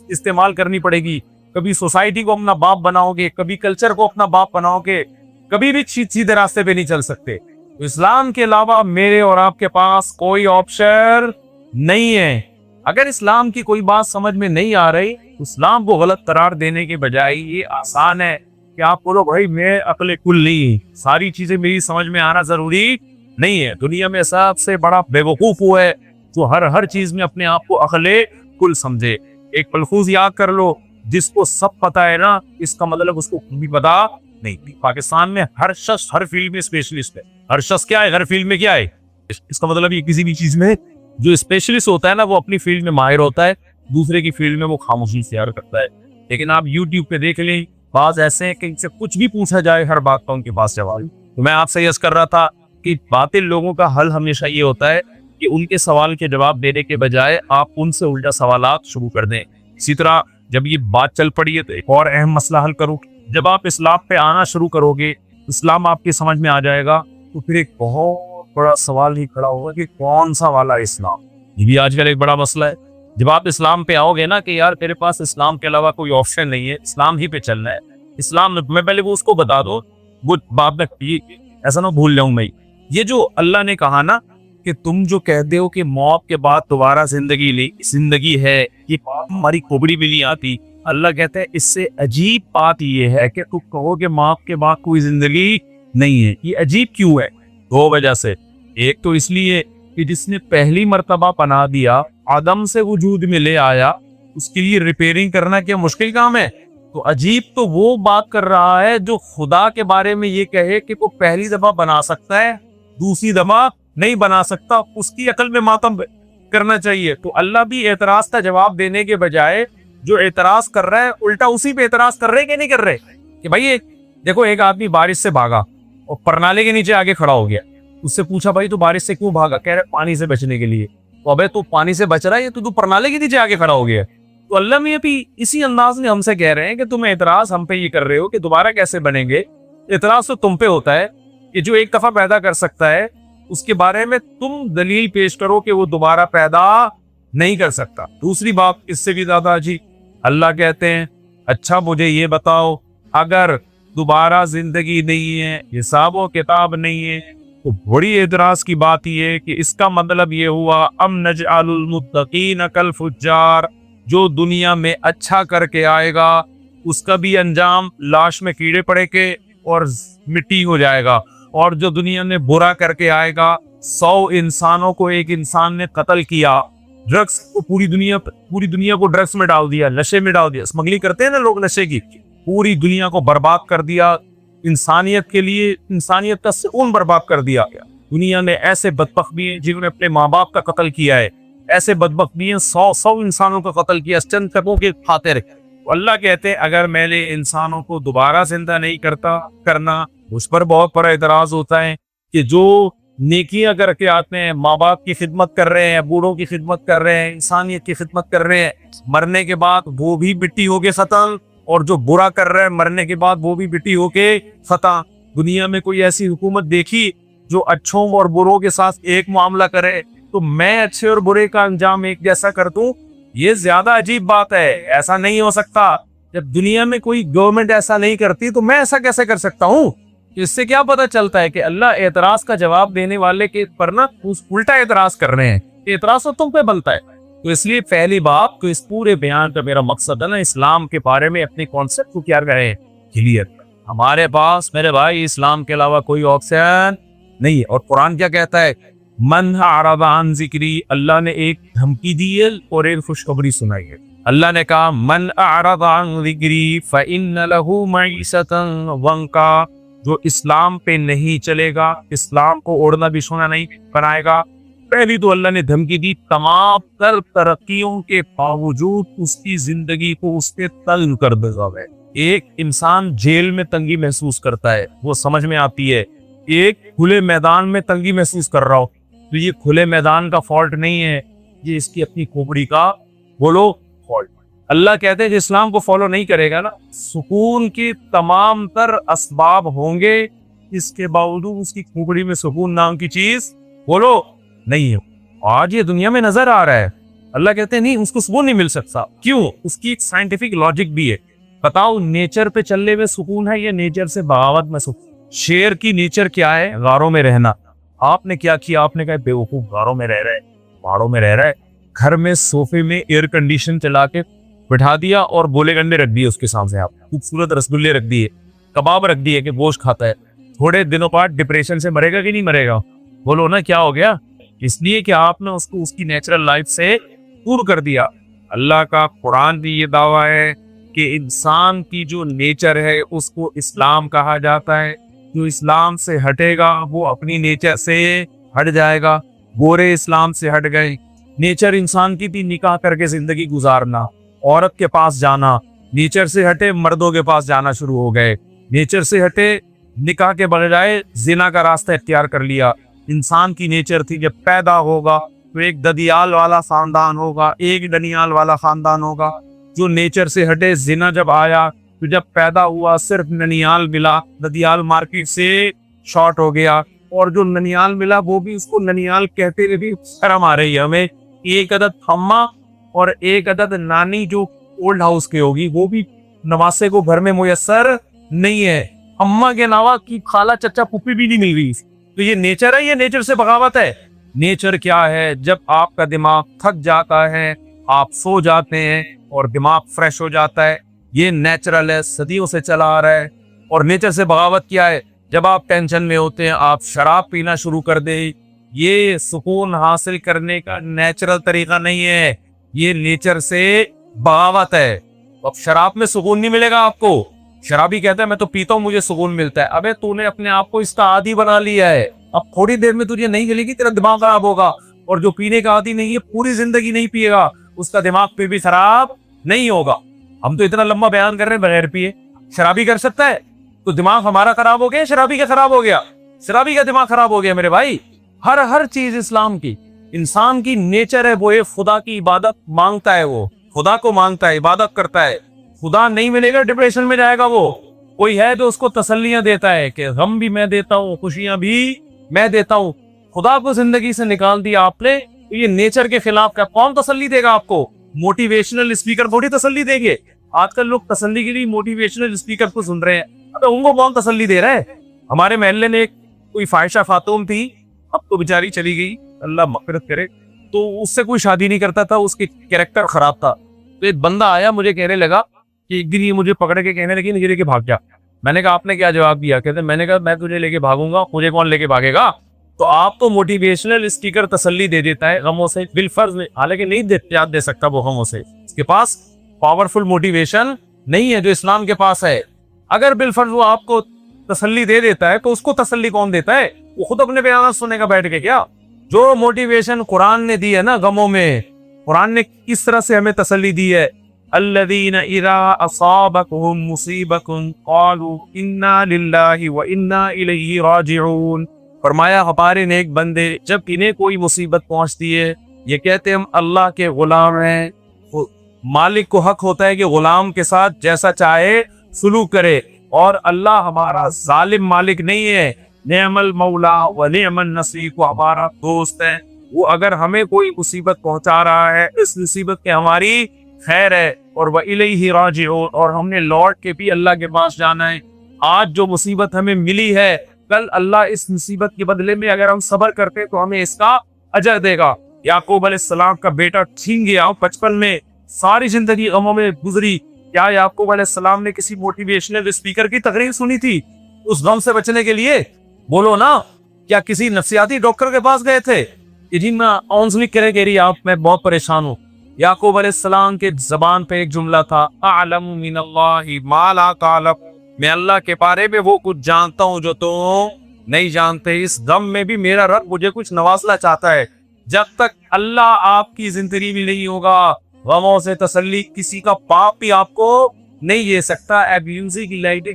استعمال کرنی پڑے گی، کبھی سوسائٹی کو اپنا باپ بناؤ گے، کبھی کلچر کو اپنا باپ بناؤ گے، کبھی بھی سیدھے راستے پہ نہیں چل سکتے۔ تو اسلام کے علاوہ میرے اور آپ کے پاس کوئی آپشن نہیں ہے۔ اگر اسلام کی کوئی بات سمجھ میں نہیں آ رہی، اسلام کو غلط قرار دینے کے بجائے یہ آسان ہے کہ آپ بولو بھائی میں عقل کل نہیں، ساری چیزیں میری سمجھ میں آنا ضروری نہیں ہے۔ دنیا میں سب سے بڑا بے وقوف وہ ہے جو ہر چیز میں اپنے آپ کو عقل کل سمجھے۔ ایک ملفوظ یاد کر لو، جس کو سب پتا ہے نا اس کا مطلب اس کو بھی پتا نہیں۔ پاکستان میں ہر شخص ہر فیلڈ میں اسپیشلسٹ ہے۔ ہر شخص کیا ہے؟ ہر فیلڈ میں کیا ہے؟ اس کا مطلب یہ کسی بھی چیز میں جو اسپیشلسٹ ہوتا ہے نا وہ اپنی فیلڈ میں ماہر ہوتا ہے، دوسرے کی فیلڈ میں وہ خاموشی اختیار کرتا ہے۔ لیکن آپ یوٹیوب پہ دیکھ لیں، بعض ایسے ہیں کہ ان سے کچھ بھی پوچھا جائے ہر بات کا ان کے پاس جواب۔ تو میں آپ سے یہ عرض کر رہا تھا کہ باطل لوگوں کا حل ہمیشہ یہ ہوتا ہے کہ ان کے سوال کے جواب دینے کے بجائے آپ ان سے الٹا سوالات شروع کر دیں۔ اسی طرح جب یہ بات چل پڑی ہے تو ایک اور اہم مسئلہ حل کرو۔ جب آپ اسلام پہ آنا شروع کرو گے، اسلام آپ کی سمجھ میں آ جائے گا، تو پھر ایک بہت بڑا سوال ہی کھڑا ہوگا کہ کون سا والا اسلام؟ یہ بھی آج کل ایک بڑا مسئلہ ہے۔ جب آپ اسلام پہ آؤ گے نا کہ یار تیرے پاس اسلام کے علاوہ کوئی آپشن نہیں ہے، اسلام ہی پہ چلنا ہے، اسلام میں پہلے وہ اس کو بتا دو، وہ بات میں ایسا نہ بھول جاؤں میں۔ یہ جو اللہ نے کہا نا کہ تم جو کہتے ہو کہ موت کے بعد دوبارہ زندگی ہے، یہ ہماری کھوپڑی بھی نہیں آتی۔ اللہ کہتا ہے اس سے عجیب بات یہ ہے کہ تم کہو کہ موت کے بعد کوئی زندگی نہیں ہے۔ یہ عجیب کیوں ہے؟ دو وجہ سے۔ ایک تو اس لیے کہ جس نے پہلی مرتبہ پناہ دیا، عدم سے وجود میں لے آیا، اس کے لیے ریپیئرنگ کرنا کیا مشکل کام ہے؟ تو عجیب تو وہ بات کر رہا ہے جو خدا کے بارے میں یہ کہے کہ وہ پہلی دفعہ بنا سکتا ہے، دوسری دفعہ نہیں بنا سکتا، اس کی عقل میں ماتم کرنا چاہیے۔ تو اللہ بھی اعتراض کا جواب دینے کے بجائے جو اعتراض کر رہا ہے الٹا اسی پہ اعتراض کر رہے کہ نہیں کر رہے کہ بھائی دیکھو ایک آدمی بارش سے بھاگا اور پرنالے کے نیچے آگے کھڑا ہو گیا، اس سے پوچھا بھائی تو بارش سے کیوں بھاگا؟ کہہ رہے پانی سے بچنے کے لیے۔ تو ابے تو پانی سے بچ رہا ہے تو پرنالے کے نیچے آگے کھڑا ہو گیا۔ تو اللہ میں بھی اسی انداز میں ہم سے کہہ رہے ہیں کہ تم اعتراض ہم پہ یہ کر رہے ہو کہ دوبارہ کیسے بنیں گے، اعتراض تو تم پہ ہوتا ہے کہ جو ایک دفعہ پیدا کر سکتا ہے اس کے بارے میں تم دلیل پیش کرو کہ وہ دوبارہ پیدا نہیں کر سکتا. دوسری بات اس سے بھی زیادہ عجیب, اللہ کہتے ہیں اچھا مجھے یہ بتاؤ اگر دوبارہ زندگی نہیں ہے, حساب و کتاب نہیں ہے, تو بڑی اعتراض کی بات یہ ہے کہ اس کا مطلب یہ ہوا ام نجعل المتقین کالفجار, جو دنیا میں اچھا کر کے آئے گا اس کا بھی انجام لاش میں کیڑے پڑے کے اور مٹی ہو جائے گا, اور جو دنیا میں برا کر کے آئے گا 100 انسانوں کو ایک انسان نے قتل کیا, ڈرگس کو پوری دنیا کو ڈرگس میں ڈال دیا, نشے میں ڈال دیا, اسمگلنگ کرتے ہیں نا لوگ نشے کی, پوری دنیا کو برباد کر دیا, انسانیت کے لیے انسانیت کا سکون برباد کر دیا گیا. دنیا میں ایسے بدبخت بھی ہیں جنہوں نے اپنے ماں باپ کا قتل کیا ہے, ایسے بدبخت بھی ہیں 100 انسانوں کا قتل کیا چند تکوں کے خاطر. اللہ کہتے ہیں اگر میں نے انسانوں کو دوبارہ زندہ نہیں کرنا, اس پر بہت بڑا اعتراض ہوتا ہے کہ جو نیکیاں کر کے آتے ہیں, ماں باپ کی خدمت کر رہے ہیں, بوڑھوں کی خدمت کر رہے ہیں, انسانیت کی خدمت کر رہے ہیں, مرنے کے بعد وہ بھی مٹی ہو کے ختم, اور جو برا کر رہے ہیں مرنے کے بعد وہ بھی مٹی ہو کے ختم. دنیا میں کوئی ایسی حکومت دیکھی جو اچھوں اور بروں کے ساتھ ایک معاملہ کرے تو میں اچھے اور برے کا انجام ایک جیسا کر دوں؟ یہ زیادہ عجیب بات ہے. ایسا نہیں ہو سکتا. جب دنیا میں کوئی گورنمنٹ ایسا نہیں کرتی تو میں ایسا کیسے کر سکتا ہوں؟ اس سے کیا پتہ چلتا ہے کہ اللہ اعتراض کا جواب دینے والے کے پر نا الٹا اعتراض کر رہے ہیں. اعتراض تو تم پہ بنتا ہے. تو اس لیے پہلی بات تو اس پورے بیان کا میرا مقصد ہے نا اسلام کے بارے میں اپنے کانسیپٹ کو کیا کریں کلیئر. ہمارے پاس میرے بھائی اسلام کے علاوہ کوئی آپشن نہیں ہے. اور قرآن کیا کہتا ہے؟ من اعرض عن ذکری, اللہ نے ایک دھمکی دی ہے اور ایک خوشخبری سنائی ہے. اللہ نے کہا من اعرض عن ذکری فإن له معیشة ضنکا, جو اسلام پہ نہیں چلے گا, اسلام کو اوڑھنا بچھونا نہیں بنائے گا. پہلی تو اللہ نے دھمکی دی تمام تر ترقیوں کے باوجود اس کی زندگی کو اس پہ تنگ کر دے گا. ایک انسان جیل میں تنگی محسوس کرتا ہے, وہ سمجھ میں آتی ہے. ایک کھلے میدان میں تنگی محسوس کر رہا ہو تو یہ کھلے میدان کا فالٹ نہیں ہے, یہ اس کی اپنی کھوپڑی کا بولو فالٹ. اللہ کہتے ہیں جو اسلام کو فالو نہیں کرے گا نا, سکون کی تمام تر اسباب ہوں گے, اس کے باوجود اس کی کھوپڑی میں سکون نام کی چیز بولو نہیں ہے. آج یہ دنیا میں نظر آ رہا ہے. اللہ کہتے ہیں نہیں, اس کو سکون نہیں مل سکتا. کیوں؟ اس کی ایک سائنٹیفک لاجک بھی ہے. بتاؤ نیچر پہ چلنے میں سکون ہے یا نیچر سے بغاوت میں سکون؟ شیر کی نیچر کیا ہے؟ غاروں میں رہنا. آپ نے کیا کیا؟ آپ نے کہا بیوقوف غاروں میں رہ رہا ہے, پہاڑوں میں رہ رہا ہے, گھر میں صوفے میں ایئر کنڈیشن چلا کے بٹھا دیا اور بولے گنڈے رکھ دیے اس کے سامنے, آپ خوبصورت رسگلے رکھ دیے, کباب رکھ دیے کہ گوشت کھاتا ہے. تھوڑے دنوں بعد ڈپریشن سے مرے گا کہ نہیں مرے گا؟ بولو نا کیا ہو گیا؟ اس لیے کہ آپ نے اس کو اس کی نیچرل لائف سے دور کر دیا. اللہ کا قرآن بھی یہ دعویٰ ہے کہ انسان کی جو نیچر ہے اس کو اسلام کہا جاتا ہے. جو اسلام سے ہٹے گا وہ اپنی نیچر سے ہٹ جائے گا. گورے اسلام سے ہٹ گئے. نیچر انسان کی تھی نکاح کر کے زندگی گزارنا, عورت کے پاس جانا. نیچر سے ہٹے مردوں کے پاس جانا شروع ہو گئے. نیچر سے ہٹے نکاح کے بجائے زنا کا راستہ اختیار کر لیا. انسان کی نیچر تھی جب پیدا ہوگا تو ایک ددیال والا خاندان ہوگا, ایک دنیال والا خاندان ہوگا. جو نیچر سے ہٹے زنا جب آیا تو جب پیدا ہوا صرف ننیال ملا, ددیال مارکیٹ سے شارٹ ہو گیا, اور جو ننیال ملا وہ بھی اس کو ننیال کہتے ہوئے بھی شرم آ رہی ہے ہمیں. ایک عدد ہما اور ایک عدد نانی جو اولڈ ہاؤس کے ہوگی وہ بھی نواسے کو گھر میں میسر نہیں ہے. اما کے علاوہ کی خالہ چچا پھوپھی بھی نہیں مل رہی. تو یہ نیچر ہے, یہ نیچر سے بغاوت ہے. نیچر کیا ہے؟ جب آپ کا دماغ تھک جاتا ہے آپ سو جاتے ہیں اور دماغ فریش ہو جاتا ہے. یہ نیچرل ہے, صدیوں سے چلا آ رہا ہے. اور نیچر سے بغاوت کیا ہے؟ جب آپ ٹینشن میں ہوتے ہیں آپ شراب پینا شروع کر دیں. یہ سکون حاصل کرنے کا نیچرل طریقہ نہیں ہے, یہ نیچر سے بغاوت ہے. اب شراب میں سکون نہیں ملے گا آپ کو. شرابی کہتا ہے میں تو پیتا ہوں مجھے سکون ملتا ہے. ابے تو نے اپنے آپ کو اس کا عادی بنا لیا ہے. اب تھوڑی دیر میں تجھے نہیں ملے گی, تیرا دماغ خراب ہوگا. اور جو پینے کا عادی نہیں ہے پوری زندگی نہیں پیے گا, اس کا دماغ پہ بھی خراب نہیں ہوگا. ہم تو اتنا لمبا بیان کر رہے ہیں بغیر پیے. شرابی کر سکتا ہے؟ تو دماغ ہمارا خراب ہو گیا, شرابی کا خراب ہو گیا. شرابی کا دماغ خراب ہو گیا میرے بھائی. ہر چیز اسلام کی, انسان کی نیچر ہے وہ خدا کی عبادت مانگتا ہے, وہ خدا کو مانگتا ہے, عبادت کرتا ہے. خدا نہیں ملے گا ڈپریشن میں جائے گا وہ. کوئی ہے جو اس کو تسلیاں دیتا ہے کہ غم بھی میں دیتا ہوں، خوشیاں بھی میں دیتا ہوں. خدا کو زندگی سے نکال دیا آپ نے، یہ نیچر کے خلاف کا کون تسلی دے گا آپ کو؟ موٹیویشنل اسپیکر تھوڑی تسلی دیں گے. آج کل لوگ تسلی کے لیے موٹیویشنل اسپیکر کو سن رہے ہیں. ابے ان کو کون تسلی دے رہا ہے؟ ہمارے محلے نے ایک کوئی فاحشہ خاتون تھی، اب تو بیچاری چلی گئی، اللہ مغفرت کرے. تو اس سے کوئی شادی نہیں کرتا تھا، اس کے کیریکٹر خراب تھا. تو ایک بندہ آیا مجھے کہنے لگا کہ ایک دن یہ مجھے پکڑ کے کہنے لگی مجھے لے کے بھاگ جا. میں نے کہا آپ نے کیا جواب دیا؟ کہتے میں نے کہا میں تجھے لے کے بھاگوں گا، مجھے کون لے کے بھاگے گا؟ تو آپ تو موٹیویشنل اسپیکر تسلی دے دیتا ہے غموں سے بالفرض میں، حالانکہ نہیں دے سکتا وہ غموں سے. اس کے پاس پاورفل موٹیویشن نہیں ہے جو اسلام کے پاس ہے. اگر بالفرض وہ آپ کو تسلی دے دیتا ہے تو اس کو تسلی کون دیتا ہے؟ وہ خود اپنے بیانات سننے کا بیٹھ کے کیا؟ جو موٹیویشن قرآن نے دی ہے نا غموں میں، قرآن نے کس طرح سے ہمیں تسلی دی ہے. الذین اذا اصابتهم مصیبۃ قالوا انا للہ وانا الیہ راجعون. فرمایا ہمارے نیک بندے جب انہیں کوئی مصیبت پہنچتی ہے یہ کہتے ہم اللہ کے غلام ہیں. مالک کو حق ہوتا ہے کہ غلام کے ساتھ جیسا چاہے سلوک کرے، اور اللہ ہمارا ظالم مالک نہیں ہے. نعم المولا و نعم النصیر، وہ ہمارا دوست ہے. وہ اگر ہمیں کوئی مصیبت پہنچا رہا ہے اس مصیبت کے ہماری خیر ہے، اور وَإِلَيْهِ راجعون، اور ہم نے لوٹ کے بھی اللہ کے پاس جانا ہے. آج جو مصیبت ہمیں ملی ہے کل اللہ اس مصیبت کے بدلے میں اگر ہم صبر کرتے تو ہمیں اس کا اجر دے گا. یعقوب علیہ السلام کا بیٹا چھین گیا بچپن میں، ساری زندگی غموں میں گزری. کیا یعقوب علیہ السلام نے کسی موٹیویشنل اسپیکر کی تقریر سنی تھی اس غم سے بچنے کے لیے؟ بولو نا. کیا کسی نفسیاتی ڈاکٹر کے پاس گئے تھے کہ جی میں کاؤنسلنگ کرے کہہ رہی آپ میں بہت پریشان ہوں؟ یعقوب علیہ السلام کے زبان پہ ایک جملہ تھا، اعلم من اللہ ما لا تعلم، میں اللہ کے بارے میں وہ کچھ جانتا ہوں جو تم نہیں جانتے. اس غم میں بھی میرا رب مجھے کچھ نوازنا چاہتا ہے. جب تک اللہ آپ کی زندگی میں نہیں ہوگا غموں سے تسلی کسی کا باپ بھی آپ کو نہیں دے سکتا. ایبیوزی کی لائٹ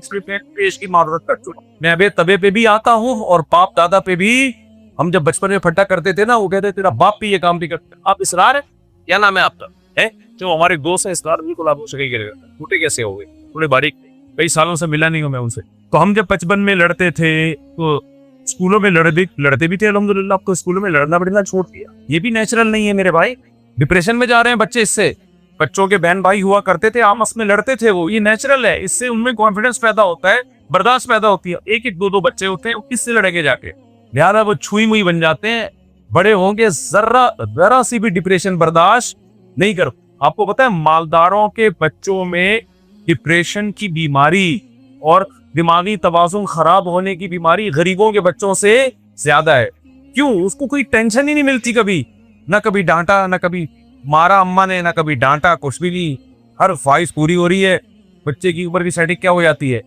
پیش کی معذرت کر چکا. میں ابے تبے پہ بھی آتا ہوں اور باپ دادا پہ بھی. ہم جب بچپن میں پھٹا کرتے تھے نا وہ کہتے تیرا باپ بھی یہ کام بھی کرتا. آپ اسرار ہے، کیا نام ہے آپ کا؟ جو ہمارے دوست ہیں اسرار بالکل آپ سے کرے گا. ٹوٹے کیسے ہو گئے؟ تھوڑے باریک، کئی سالوں سے ملا نہیں ہوں میں ان سے. تو ہم جب بچپن میں لڑتے تھے تو اسکولوں میں لڑتے بھی تھے. الحمدللہ اب تو اسکولوں میں لڑنا بڑھنا چھوڑ دیا. یہ بھی نیچرل نہیں ہے میرے بھائی. ڈپریشن میں جا رہے ہیں بچے اس سے. بچوں کے بہن بھائی ہوا کرتے تھے آپس میں لڑتے تھے، وہ یہ نیچرل ہے. اس سے ان میں کانفیڈنس پیدا ہوتا ہے، برداشت پیدا ہوتی ہے. ایک ایک دو بچے ہوتے ہیں، کس سے لڑے گے جا کے؟ لہٰذا وہ چھوئی موئی بن جاتے ہیں. بڑے ہوں گے ذرا سی بھی ڈپریشن برداشت نہیں کر. آپ کو پتا ہے مالداروں کے بچوں میں ڈپریشن کی بیماری اور دماغی توازن خراب ہونے کی بیماری غریبوں کے بچوں سے زیادہ ہے. کیوں؟ اس کو کوئی ٹینشن ہی نہیں ملتی کبھی. نہ کبھی ڈانٹا، نہ کبھی مارا اما نے، نہ کبھی ڈانٹا، کچھ بھی نہیں. ہر خواہش پوری ہو رہی ہے. بچے کی اوپر کی سیٹنگ کیا ہو جاتی ہے؟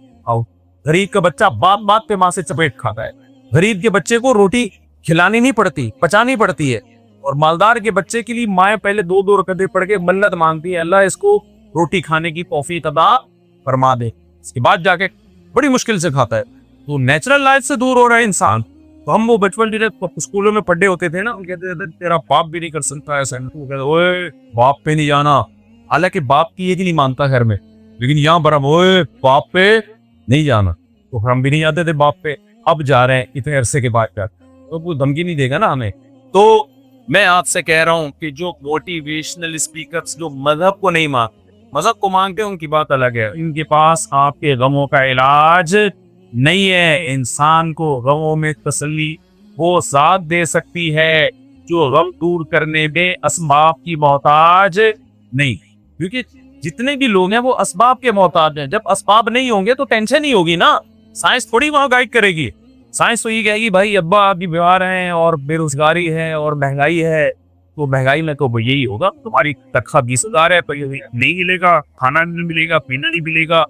غریب کا بچہ بات پہ ماں سے چپیٹ کھاتا ہے. غریب کے بچے کو روٹی کھلانی نہیں پڑتی، پچانی پڑتی ہے. اور مالدار کے بچے کے لیے مائیں پہلے دو رکعتیں پڑھ کے منت مانگتی ہے، اللہ اس کو روٹی کھانے کی توفیق عطا فرما دے. اس کے بعد جا کے بڑی مشکل سے کھاتا ہے. تو نیچرل لائف سے دور ہو رہا ہے انسان. تو ہم وہ بچپن اسکولوں میں پڑھے ہوتے تھے نا، ہم کہتے تھے تیرا باپ بھی نہیں کر سکتا ایسا. اوے باپ پہ نہیں جانا. حالانکہ باپ کی یہ نہیں مانتا گھر میں، لیکن یہاں برہم اوے باپ پہ نہیں جانا. تو ہم بھی نہیں جاتے تھے باپ پہ، اب جا رہے ہیں اتنے عرصے کے بعد. تو کوئی دھمکی نہیں دے گا نا ہمیں. تو میں آپ سے کہہ رہا ہوں کہ جو موٹیویشنل اسپیکرز جو مذہب کو نہیں مانتے، مذہب کو مانگتے ہیں ان کی بات الگ ہے. ان کے پاس آپ کے غموں کا علاج نہیں ہے. انسان کو غموں میں تسلی وہ ذات دے سکتی ہے جو غم دور کرنے میں اسباب کی محتاج نہیں. کیونکہ جتنے بھی لوگ ہیں وہ اسباب کے محتاج ہیں. جب اسباب نہیں ہوں گے تو ٹینشن نہیں ہوگی نا. سائنس تھوڑی وہاں گائیڈ کرے گی. سائنس تو یہ کہے گی بھائی ابا آپ بھی بیمار ہیں اور بے روزگاری ہے اور مہنگائی ہے، تو مہنگائی میں تو یہی ہوگا. تمہاری تنخواہ 20,000 ہے تو یہ نہیں ملے گا، کھانا نہیں ملے گا، پینا نہیں ملے گا.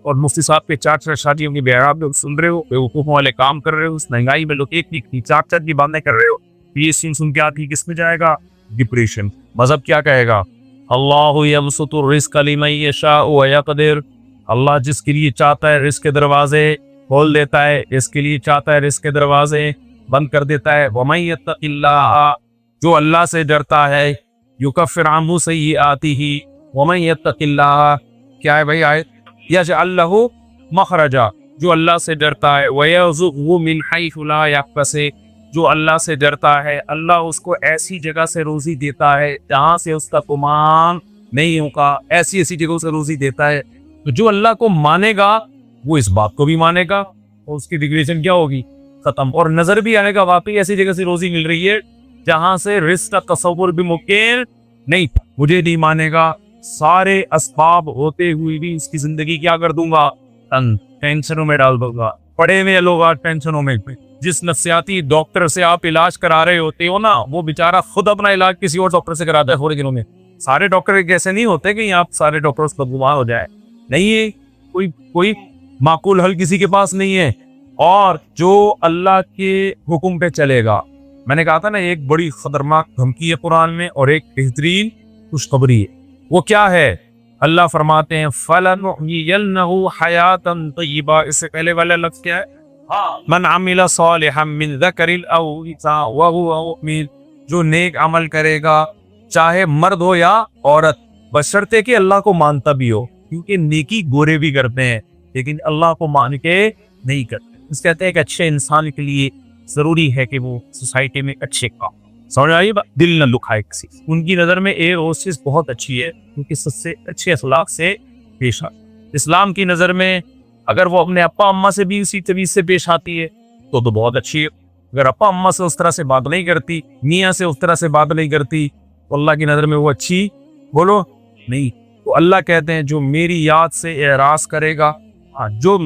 اور مفتی صاحب پہ 4 شادیوں کی بیعت لوگ سن رہے ہو، بیوقوفوں والے کام کر رہے ہو. اس مہنگائی میں لوگ ایک 4 کی باتیں کر رہے ہو. یہ سن کے آتی کس میں جائے گا؟ ڈپریشن. مذہب کیا کہے گا؟ اللہ یبسط الرزق لمن یشاء ویقدر. اللہ جس کے لیے چاہتا ہے رزق کے دروازے کھول دیتا ہے، اس کے لیے چاہتا ہے رزق کے دروازے بند کر دیتا ہے. ومن یتق اللہ، جو اللہ سے ڈرتا ہے، یکفر عنہ سیئاتہ. ومن یتق اللہ کیا ہے بھائی آیت؟ یجعل لہ مخرجا، جو اللہ سے ڈرتا ہے، وَيَرْزُقْهُ مِنْ حَيْثُ لَا يَحْتَسِبُ، جو اللہ سے ڈرتا ہے اللہ اس کو ایسی جگہ سے روزی دیتا ہے جہاں سے اس کا گمان نہیں ہوگا، ایسی ایسی جگہوں سے روزی دیتا ہے۔ تو جو اللہ کو مانے گا وہ اس بات کو بھی مانے گا، اور اس کی ڈگریشن کیا ہوگی؟ ختم، اور نظر بھی آنے گا واقعی ایسی جگہ سے روزی مل رہی ہے جہاں سے رزق کا تصور بھی ممکن نہیں۔ مجھے نہیں مانے گا، سارے اسباب ہوتے ہوئے بھی اس کی زندگی کیا کر دوں گا؟ ٹینشنوں میں ڈال دوں گا۔ پڑے ہوئے لوگ آج ٹینشنوں میں، جس نفسیاتی ڈاکٹر سے آپ علاج کرا رہے ہوتے ہو نا، وہ بیچارہ خود اپنا علاج کسی اور ڈاکٹر سے کراتا ہے تھوڑے دنوں میں۔ سارے ڈاکٹر ایک ایسے نہیں ہوتے کہ آپ سارے ڈاکٹر بدگمان ہو جائے، نہیں ہے، کوئی معقول حل کسی کے پاس نہیں ہے۔ اور جو اللہ کے حکم پہ چلے گا، میں نے کہا تھا نا ایک بڑی خطرناک دھمکی ہے قرآن میں اور ایک بہترین خوشخبری ہے، وہ کیا ہے؟ اللہ فرماتے ہیں فَلَنُحْيِيَنَّهُ حَيَاةً طَيِّبَةً، اس سے پہلے والا لفظ کیا ہے؟ من عمل صالحا من ذکر او انثى وهو مؤمن، جو نیک عمل کرے گا چاہے مرد ہو یا عورت، بشرطے کہ اللہ کو مانتا بھی ہو، کیونکہ نیکی گورے بھی کرتے ہیں لیکن اللہ کو مان کے نہیں کرتے۔ اس کہتے ہیں کہ اچھے انسان کے لیے ضروری ہے کہ وہ سوسائٹی میں اچھے کام، سمجھ آئی بات؟ دل نہ دکھائے کسی، ان کی نظر میں ایک وہ چیز بہت اچھی ہے کیونکہ سب سے اچھے اخلاق سے پیش آ۔ اسلام کی نظر میں اگر وہ اپنے ابا اماں سے بھی اسی طریقے سے پیش آتی ہے تو بہت اچھی ہے، اگر ابا اماں سے اس طرح سے بات نہیں کرتی، میاں سے اس طرح سے بات نہیں کرتی، تو اللہ کی نظر میں وہ اچھی بولو نہیں۔ تو اللہ کہتے ہیں جو میری یاد سے اعراض کرے گا، جو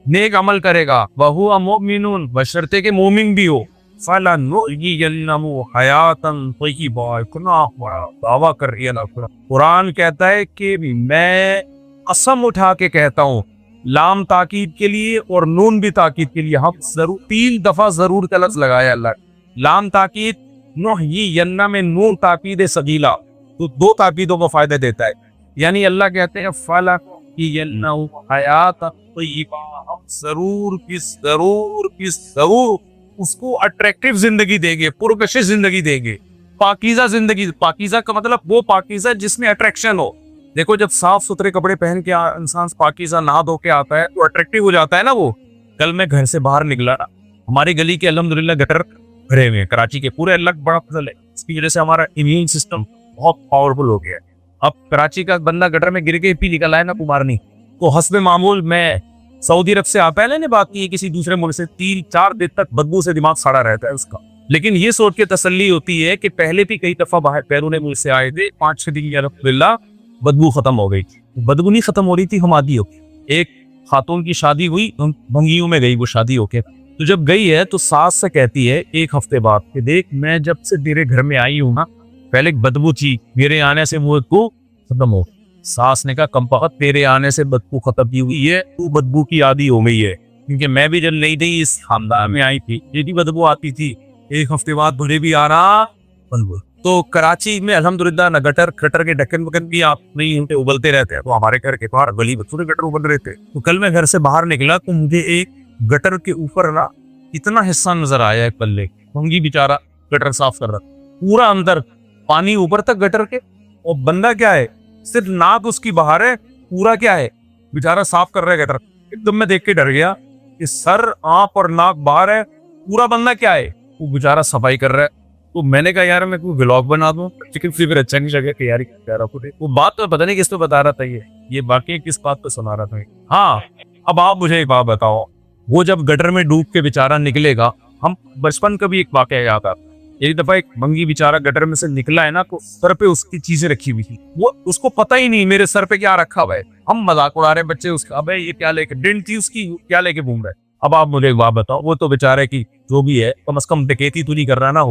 نیک عمل کرے گا، وَهُوَ مُؤْمِنٌ، بشرطے کہ مومن بھی ہو، فَلَنُحْيِيَنَّهُ حَيَاةً طَيِّبَةً، اتنا بڑا دعویٰ کر رہی ہے نا قرآن کہتا ہے کہ میں قسم اٹھا کے کہتا ہوں، لام تاکید کے لیے اور نون بھی تاکید کے لیے، ہم ضرور 3 دفعہ ضرور کا لفظ لگایا اللہ۔ لام تاکید نحیینہ میں نون تاکید ثقیلہ، تو 2 تاکیدوں کو فائدہ دیتا ہے، یعنی اللہ کہتے ہیں فَلَنُحْيِيَنَّهُ حَيَاةً طَيِّبَةً، ہم ضرور اس کو اٹریکٹیو زندگی دیں گے، پرکشش زندگی دیں گے، پاکیزہ زندگی۔ پاکیزہ کا مطلب وہ پاکیزہ جس میں اٹریکشن ہو۔ دیکھو جب صاف ستھرے کپڑے پہن کے انسان پاکیزہ نہا دھو کے آتا ہے تو اٹریکٹیو ہو جاتا ہے نا وہ۔ کل میں گھر سے باہر نکلا، ہماری گلی کے الحمدللہ گٹر بھرے ہوئے ہیں، کراچی کے پورے، اللہ بڑا فضل ہے، اس کی وجہ سے ہمارا امیون سسٹم بہت پاورفل ہو گیا ہے۔ اب کراچی کا بندہ گٹر میں گر کے پی نکل آئے نا کمارنی، تو حسب معمول میں سعودی عرب سے پہلے نے بات کی ہے کسی دوسرے ملک سے، 3-4 دن تک بدبو سے دماغ سڑا رہتا ہے اس کا، لیکن یہ سوچ کے تسلی ہوتی ہے کہ پہلے بھی کئی دفعہ باہر بیرون ملک سے آئے تھے، 5-6 دن الحمدللہ بدبو ختم ہو گئی تھی۔ بدبو نہیں ختم ہو رہی تھی، ہمادی ہو گئی۔ ایک خاتون کی شادی ہوئی، بھنگیوں میں گئی وہ شادی ہو کے، تو جب گئی ہے تو ساس سے کہتی ہے 1 ہفتے بعد کہ دیکھ میں جب سے تیرے گھر میں آئی ہوں نا، پہلے بدبو تھی، میرے آنے سے وہ کو ختم ہو۔ ساس نے کہا کم بخت تیرے آنے سے بدبو ختم کی ہوئی ہے، تو بدبو کی عادی ہو گئی ہے، کیونکہ میں بھی جب نئی اس خاندان میں آئی تھی یہ بھی بدبو آتی تھی، 1 ہفتے بعد بھرے بھی آ رہا بدبو۔ تو کراچی میں الحمدللہ نہ گٹر کے ڈکن وکن بھی آپ نہیں ہوتے، ابلتے رہتے ہیں، تو ہمارے گھر کے باہر گلی میں پورے گٹر ابل رہے تھے۔ تو کل میں گھر سے باہر نکلا تو مجھے ایک گٹر کے اوپر نا اتنا حصہ نظر آیا ہے پلے، بھنگی بیچارہ گٹر صاف کر رہا، پورا اندر پانی اوپر تک گٹر کے، اور بندہ کیا ہے صرف ناک اس کی باہر ہے، پورا کیا ہے بیچارہ صاف کر رہا ہے گٹر۔ ایک دم میں دیکھ کے ڈر گیا کہ سر آنکھ اور ناک باہر ہے، پورا بندہ کیا ہے وہ بیچارہ صفائی کر رہا ہے۔ تو میں نے کہا یار میں کوئی ولاگ بنا دوں، چکن فلیور اچھا نہیں لگا کہ یار وہ بات تو پتہ نہیں کس پہ بتا رہا تھا، یہ باقی کس بات پہ سنا رہا تھا۔ ہاں اب آپ مجھے ایک بات بتاؤ، وہ جب گٹر میں ڈوب کے بیچارہ نکلے گا، ہم بچپن کا بھی ایک واقعہ یاد آتا، ایک دفعہ ایک بھنگی بیچارہ گٹر میں سے نکلا ہے نا، تو سر پہ اس کی چیزیں رکھی ہوئی تھی، وہ اس کو پتہ ہی نہیں میرے سر پہ کیا رکھا ہوا ہے، ہم مذاق اڑا رہے بچے اس کا، ابے یہ کیا لے کے ڈنٹ تھی اس کی، کیا لے کے گھوم رہا ہے۔ اب آپ مجھے ایک بات بتاؤ، وہ تو بیچارے کی جو بھی ہے کم از کم ڈکیتی تو نہیں کر رہا نا،